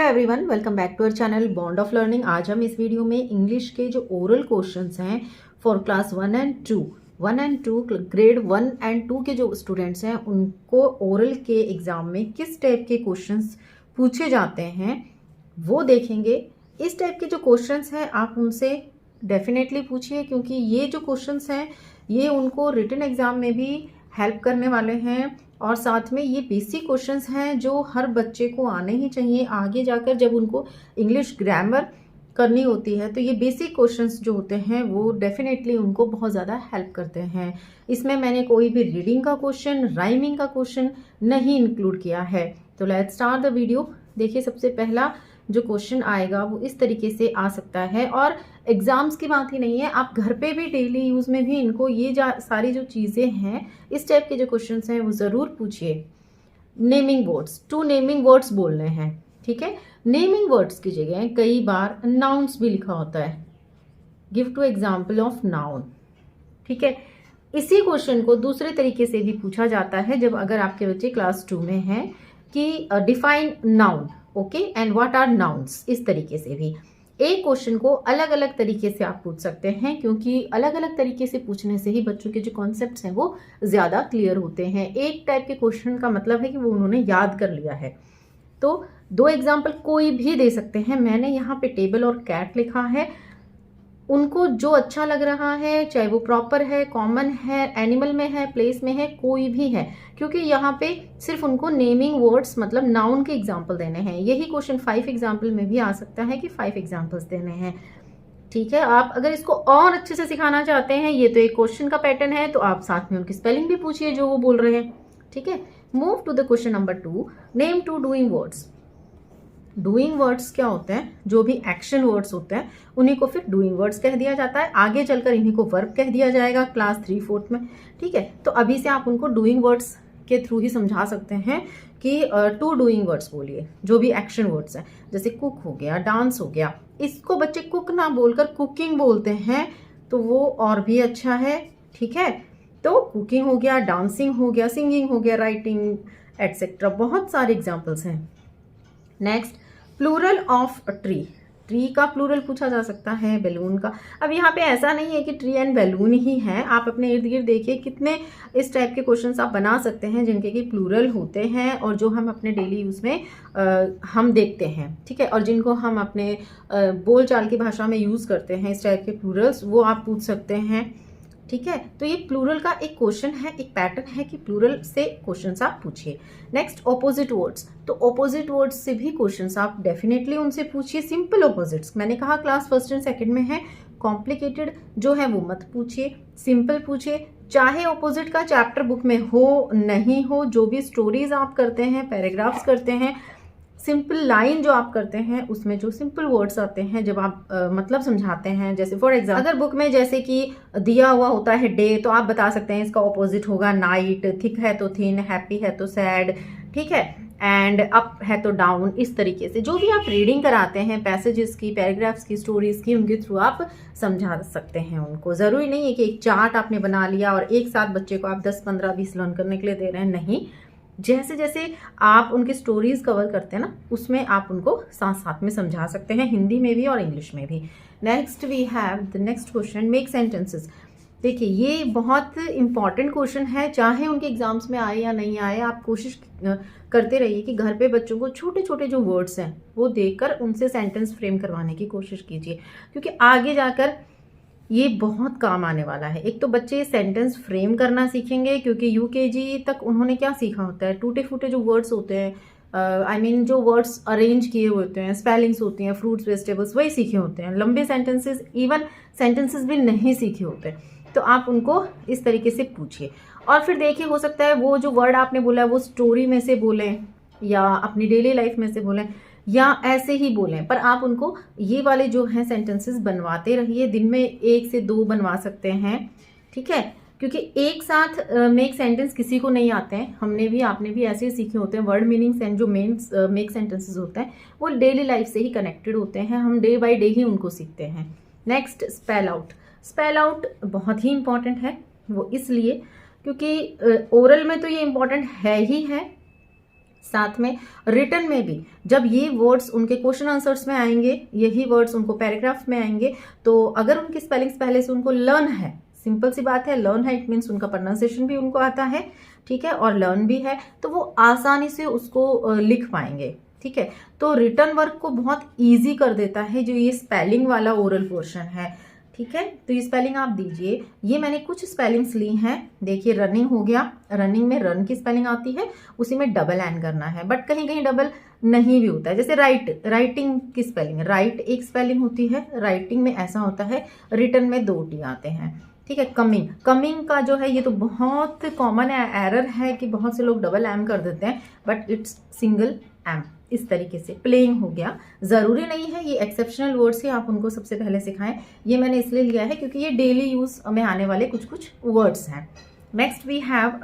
Everyone, welcome back to our channel bond of learning. आज हम इस वीडियो में इंग्लिश के जो ओरल क्वेश्चंस हैं for class 1 and 2 grade 1 and 2 के जो स्टूडेंट्स हैं उनको ओरल के एग्जाम में किस टाइप के क्वेश्चंस पूछे जाते हैं वो देखेंगे। इस टाइप के जो क्वेश्चंस हैं आप उनसे डेफिनेटली पूछिए, क्योंकि ये जो क्वेश्चंस हैं ये उनको रिटन एग्जाम में भी हेल्प करने वाले हैं और साथ में ये बेसिक क्वेश्चंस हैं जो हर बच्चे को आने ही चाहिए। आगे जाकर जब उनको इंग्लिश ग्रामर करनी होती है तो ये बेसिक क्वेश्चंस जो होते हैं वो डेफिनेटली उनको बहुत ज़्यादा हेल्प करते हैं। इसमें मैंने कोई भी रीडिंग का क्वेश्चन, राइमिंग का क्वेश्चन नहीं इंक्लूड किया है। तो लेट्स स्टार्ट द वीडियो। देखिए, सबसे पहला जो क्वेश्चन आएगा वो इस तरीके से आ सकता है और एग्जाम्स की बात ही नहीं है, आप घर पे भी डेली यूज़ में भी इनको ये सारी जो चीज़ें हैं इस टाइप के जो क्वेश्चंस हैं वो ज़रूर पूछिए। नेमिंग वर्ड्स, 2 नेमिंग वर्ड्स बोलने हैं, ठीक है। नेमिंग वर्ड्स की जगह कई बार नाउन्स भी लिखा होता है। गिव 2 एग्जाम्पल ऑफ नाउन, ठीक है। इसी क्वेश्चन को दूसरे तरीके से भी पूछा जाता है जब अगर आपके बच्चे क्लास 2 में हैं कि define noun, okay, and what are nouns. इस तरीके से भी एक क्वेश्चन को अलग अलग तरीके से आप पूछ सकते हैं, क्योंकि अलग अलग तरीके से पूछने से ही बच्चों के जो कॉन्सेप्ट्स हैं वो ज़्यादा क्लियर होते हैं। एक टाइप के क्वेश्चन का मतलब है कि वो उन्होंने याद कर लिया है। तो 2 एग्जाम्पल कोई भी दे सकते हैं। मैंने यहाँ पे टेबल और कैट लिखा है, उनको जो अच्छा लग रहा है, चाहे वो प्रॉपर है, कॉमन है, एनिमल में है, प्लेस में है, कोई भी है, क्योंकि यहाँ पे सिर्फ उनको नेमिंग वर्ड्स मतलब नाउन के एग्जाम्पल देने हैं। यही क्वेश्चन 5 एग्जाम्पल में भी आ सकता है कि 5 एग्जाम्पल्स देने हैं, ठीक है। आप अगर इसको और अच्छे से सिखाना चाहते हैं, ये तो एक क्वेश्चन का पैटर्न है, तो आप साथ में उनकी स्पेलिंग भी पूछिए जो वो बोल रहे हैं, ठीक है। Move to the question number 2, name 2 doing words. Doing words क्या होते हैं? जो भी एक्शन वर्ड्स होते हैं उन्हीं को फिर डूइंग वर्ड्स कह दिया जाता है। आगे चलकर इन्हीं को वर्ब कह दिया जाएगा क्लास 3-4 में, ठीक है। तो अभी से आप उनको डूइंग वर्ड्स के थ्रू ही समझा सकते हैं कि 2 डूइंग वर्ड्स बोलिए, जो भी एक्शन वर्ड्स हैं। जैसे कुक हो गया, डांस हो गया, इसको बच्चे कुक ना बोलकर कुकिंग बोलते हैं तो वो और भी अच्छा है, ठीक है। तो कुकिंग हो गया, डांसिंग हो गया, सिंगिंग हो गया, राइटिंग एटसेट्रा, बहुत सारे एग्जाम्पल्स हैं। Next, plural of tree. Tree का प्लूरल पूछा जा सकता है, बैलून का। अब यहाँ पे ऐसा नहीं है कि ट्री एंड बैलून ही है, आप अपने इर्द गिर्द देखिए कितने इस टाइप के क्वेश्चंस आप बना सकते हैं जिनके कि प्लूरल होते हैं और जो हम अपने डेली यूज़ में हम देखते हैं, ठीक है, और जिनको हम अपने बोलचाल की भाषा में यूज़ करते हैं। इस टाइप के प्लूरल्स वो आप पूछ सकते हैं, ठीक है। तो ये प्लूरल का एक क्वेश्चन है, एक पैटर्न है कि प्लूरल से क्वेश्चंस आप पूछिए। Next, opposite words. तो ऑपोजिट वर्ड्स से भी क्वेश्चंस आप डेफिनेटली उनसे पूछिए। सिंपल ऑपोजिट्स, मैंने कहा क्लास 1st and 2nd में है, कॉम्प्लिकेटेड जो है वो मत पूछिए, सिंपल पूछिए। चाहे ऑपोजिट का चैप्टर बुक में हो नहीं हो, जो भी स्टोरीज आप करते हैं, पैराग्राफ्स करते हैं, सिंपल लाइन जो आप करते हैं उसमें जो सिंपल वर्ड्स आते हैं जब आप मतलब समझाते हैं, जैसे फॉर एग्जाम्पल अगर बुक में जैसे कि दिया हुआ होता है डे, तो आप बता सकते हैं इसका ऑपोजिट होगा नाइट, थिक है तो थिन, हैप्पी है तो सैड, ठीक है, एंड अप है तो डाउन। इस तरीके से जो भी आप रीडिंग कराते हैं पैसेजेस की, पैराग्राफ्स की, स्टोरीज की, उनके थ्रू आप समझा सकते हैं उनको। ज़रूरी नहीं है कि एक चार्ट आपने बना लिया और एक साथ बच्चे को आप 10, 15, 20 लर्न करने के लिए दे रहे हैं, नहीं। जैसे जैसे आप उनकी स्टोरीज कवर करते हैं ना, उसमें आप उनको साथ साथ में समझा सकते हैं, हिंदी में भी और इंग्लिश में भी। Next we have the next question, make sentences. देखिए, ये बहुत इंपॉर्टेंट क्वेश्चन है, चाहे उनके एग्जाम्स में आए या नहीं आए, आप कोशिश करते रहिए कि घर पे बच्चों को छोटे छोटे जो वर्ड्स हैं वो देखकर उनसे सेंटेंस फ्रेम करवाने की कोशिश कीजिए, क्योंकि आगे जाकर ये बहुत काम आने वाला है। एक तो बच्चे सेंटेंस फ्रेम करना सीखेंगे, क्योंकि यूकेजी तक उन्होंने क्या सीखा होता है, टूटे फूटे जो वर्ड्स होते हैं, आई मीन जो वर्ड्स अरेंज किए होते हैं, स्पेलिंग्स होती हैं, फ्रूट्स वेजिटेबल्स, वही सीखे होते हैं। लंबे सेंटेंसेस, इवन सेंटेंसेस भी नहीं सीखे होते। तो आप उनको इस तरीके से पूछिए और फिर देखिए, हो सकता है वो जो वर्ड आपने बोला है वो स्टोरी में से बोलें या अपनी डेली लाइफ में से बोलें या ऐसे ही बोलें, पर आप उनको ये वाले जो हैं सेंटेंसेस बनवाते रहिए। दिन में 1 से 2 बनवा सकते हैं, ठीक है, क्योंकि एक साथ मेक सेंटेंस किसी को नहीं आते हैं। हमने भी, आपने भी ऐसे ही सीखे होते हैं। वर्ड मीनिंग्स एंड जो मेन मेक सेंटेंसेस होते हैं वो डेली लाइफ से ही कनेक्टेड होते हैं, हम डे बाय डे ही उनको सीखते हैं। Next, spell out. Spell out बहुत ही इंपॉर्टेंट है, वो इसलिए क्योंकि ओरल में तो ये इंपॉर्टेंट है ही है, साथ में रिटन में भी जब ये वर्ड्स उनके क्वेश्चन आंसर्स में आएंगे, यही वर्ड्स उनको पैराग्राफ में आएंगे, तो अगर उनकी स्पेलिंग्स पहले से उनको लर्न है, सिंपल सी बात है, लर्न है इट मीन्स उनका प्रोनाउंसिएशन भी उनको आता है, ठीक है, और लर्न भी है, तो वो आसानी से उसको लिख पाएंगे, ठीक है। तो रिटन वर्क को बहुत ईजी कर देता है जो ये स्पेलिंग वाला ओरल पोर्शन है, ठीक है। तो ये स्पेलिंग आप दीजिए, ये मैंने कुछ स्पेलिंग्स ली हैं, देखिए रनिंग हो गया, रनिंग में रन की स्पेलिंग आती है, उसी में डबल एन करना है, बट कहीं कहीं डबल नहीं भी होता है, जैसे राइटिंग की स्पेलिंग, राइट एक स्पेलिंग होती है, राइटिंग में ऐसा होता है, रिटन में 2 टी आते हैं, ठीक है। कमिंग का जो है ये तो बहुत कॉमन एरर है कि बहुत से लोग डबल एम कर देते हैं, बट इट्स सिंगल एम। इस तरीके से प्लेइंग हो गया, ज़रूरी नहीं है, ये एक्सेप्शनल वर्ड्स ही आप उनको सबसे पहले सिखाएं, ये मैंने इसलिए लिया है क्योंकि ये डेली यूज में आने वाले कुछ कुछ वर्ड्स हैं। Next we have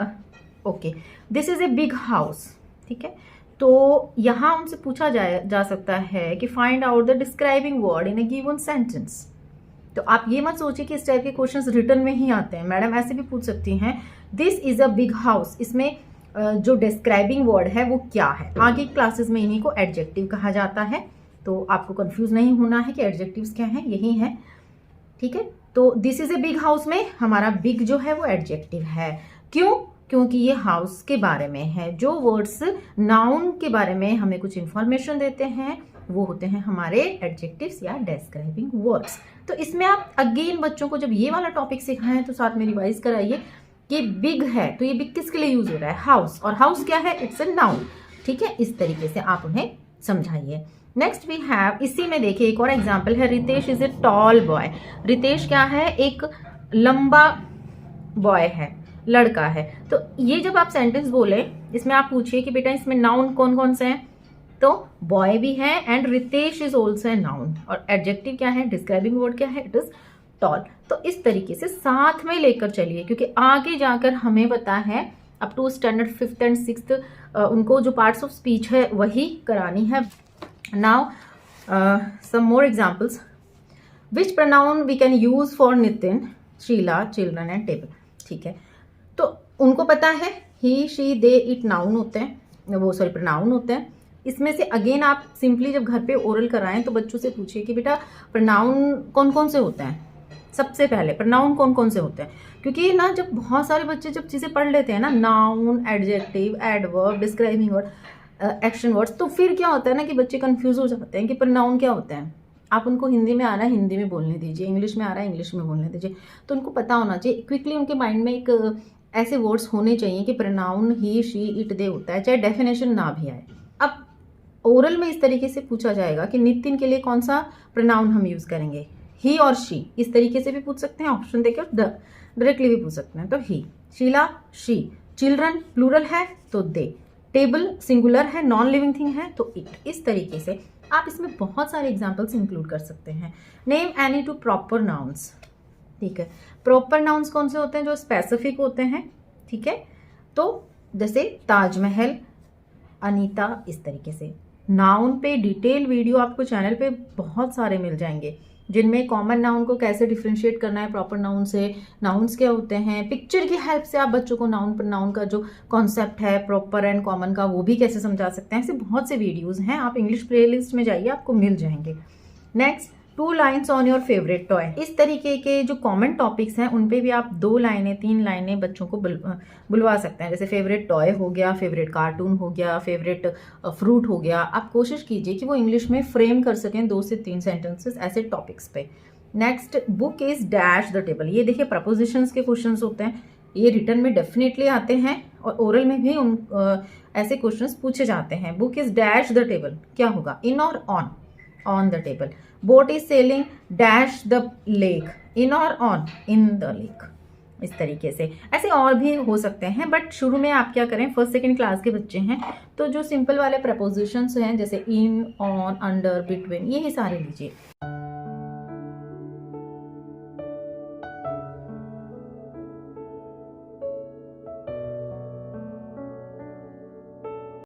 okay, this is a big house, ठीक है। तो यहाँ उनसे पूछा जा सकता है कि find out the describing word in A given sentence. तो आप ये मत सोचिए कि इस टाइप के क्वेश्चंस रिटर्न में ही आते हैं, मैडम ऐसे भी पूछ सकती हैं, this is a big house, इसमें जो डिस्क्राइबिंग वर्ड है वो क्या है। आगे क्लासेस में इन्हीं को एडजेक्टिव कहा जाता है, तो आपको कंफ्यूज नहीं होना है कि एडजेक्टिव्स क्या हैं, यही है, ठीक है। तो this is a big house में हमारा बिग जो है वो एडजेक्टिव है, क्यों? क्योंकि ये हाउस के बारे में है। जो वर्ड्स नाउन के बारे में हमें कुछ इंफॉर्मेशन देते हैं वो होते हैं हमारे एडजेक्टिव्स या डिस्क्राइबिंग वर्ड्स। तो इसमें आप अगेन बच्चों को जब ये वाला टॉपिक सिखाएं तो साथ में रिवाइज कराइए कि बिग है, तो ये बिग किसके लिए यूज हो रहा है, हाउस, और हाउस क्या है, इट्स ए नाउन, ठीक है। इस तरीके से आप उन्हें समझाइए। नेक्स्ट वी हैव, इसी में देखिए एक और एग्जाम्पल है, Ritesh is a tall boy. Ritesh क्या है, एक लंबा बॉय है, लड़का है। तो ये जब आप सेंटेंस बोले इसमें आप पूछिए कि बेटा इसमें नाउन कौन कौन से हैं, तो बॉय भी है and Ritesh is also a noun, और एडजेक्टिव क्या है, डिस्क्राइबिंग वर्ड क्या है, इट इज टॉल। तो इस तरीके से साथ में लेकर चलिए, क्योंकि आगे जाकर हमें पता है up to standard 5th and 6th उनको जो पार्ट्स ऑफ स्पीच है वही करानी है। Now some more examples, which pronoun we can use for Nitin, Sheela, children and table, ठीक है। तो उनको पता है he, she, they, it noun होते हैं, वो सॉरी प्रोनाउन होते हैं। इसमें से अगेन आप सिंपली जब घर पे ओरल कराएं तो बच्चों से पूछिए कि बेटा प्रोनाउन कौन कौन से होते हैं, सबसे पहले प्रोनाउन कौन कौन से होते हैं, क्योंकि ना जब बहुत सारे बच्चे जब चीज़ें पढ़ लेते हैं ना, noun, adjective, adverb, describing word, action words, तो फिर क्या होता है ना कि बच्चे कंफ्यूज हो जाते हैं कि प्रोनाउन क्या होते हैं। आप उनको हिंदी में आ रहा है हिंदी में बोलने दीजिए, इंग्लिश में आ रहा है इंग्लिश में बोलने दीजिए, तो उनको पता होना चाहिए, क्विकली उनके माइंड में एक ऐसे वर्ड्स होने चाहिए कि प्रोनाउन ही, शी, इट, दे होता है, चाहे डेफिनेशन ना भी आए। अब ओरल में इस तरीके से पूछा जाएगा कि नितिन के लिए कौन सा प्रोनाउन हम यूज करेंगे, ही और शी, इस तरीके से भी पूछ सकते हैं, ऑप्शन देकर डायरेक्टली भी पूछ सकते हैं, तो ही, शीला, शी, चिल्ड्रन प्लूरल है तो दे, टेबल सिंगुलर है, नॉन लिविंग थिंग है तो इट। इस तरीके से आप इसमें बहुत सारे एग्जाम्पल्स इंक्लूड कर सकते हैं। Name any two proper nouns, ठीक है। प्रॉपर नाउन्स कौन से होते हैं, जो स्पेसिफिक होते हैं, ठीक है। तो जैसे ताजमहल, अनीता, इस तरीके से। नाउन पे डिटेल वीडियो आपको चैनल पे बहुत सारे मिल जाएंगे, जिनमें कॉमन नाउन को कैसे डिफ्रेंशिएट करना है प्रॉपर नाउन से, नाउन्स क्या होते हैं, पिक्चर की हेल्प से आप बच्चों को नाउन का जो कॉन्सेप्ट है प्रॉपर एंड कॉमन का वो भी कैसे समझा सकते हैं, ऐसे बहुत से वीडियोस हैं, आप इंग्लिश प्लेलिस्ट में जाइए आपको मिल जाएंगे। Next, 2 lines on your favourite toy. इस तरीके के जो कॉमन टॉपिक्स हैं उन पे भी आप 2 लाइनें 3 लाइनें बच्चों को बुलवा सकते हैं, जैसे फेवरेट टॉय हो गया, फेवरेट कार्टून हो गया, फेवरेट फ्रूट हो गया। आप कोशिश कीजिए कि वो इंग्लिश में फ्रेम कर सकें 2 से 3 सेंटेंसेस ऐसे टॉपिक्स पे। Next, book is dash the table. ये देखिए प्रपोजिशंस के क्वेश्चन होते हैं, ये रिटर्न में डेफिनेटली आते हैं और ओरल में भी ऐसे क्वेश्चन पूछे जाते हैं। Book is dash the table, क्या होगा, इन और on the table. Boat is sailing dash the lake, in और ऑन, इन द लेक। इस तरीके से ऐसे और भी हो सकते हैं, बट शुरू में आप क्या करें, 1st 2nd क्लास के बच्चे हैं तो जो सिंपल वाले प्रपोजिशंस हैं जैसे इन, ऑन, अंडर, बिटवीन, यही सारे लीजिए।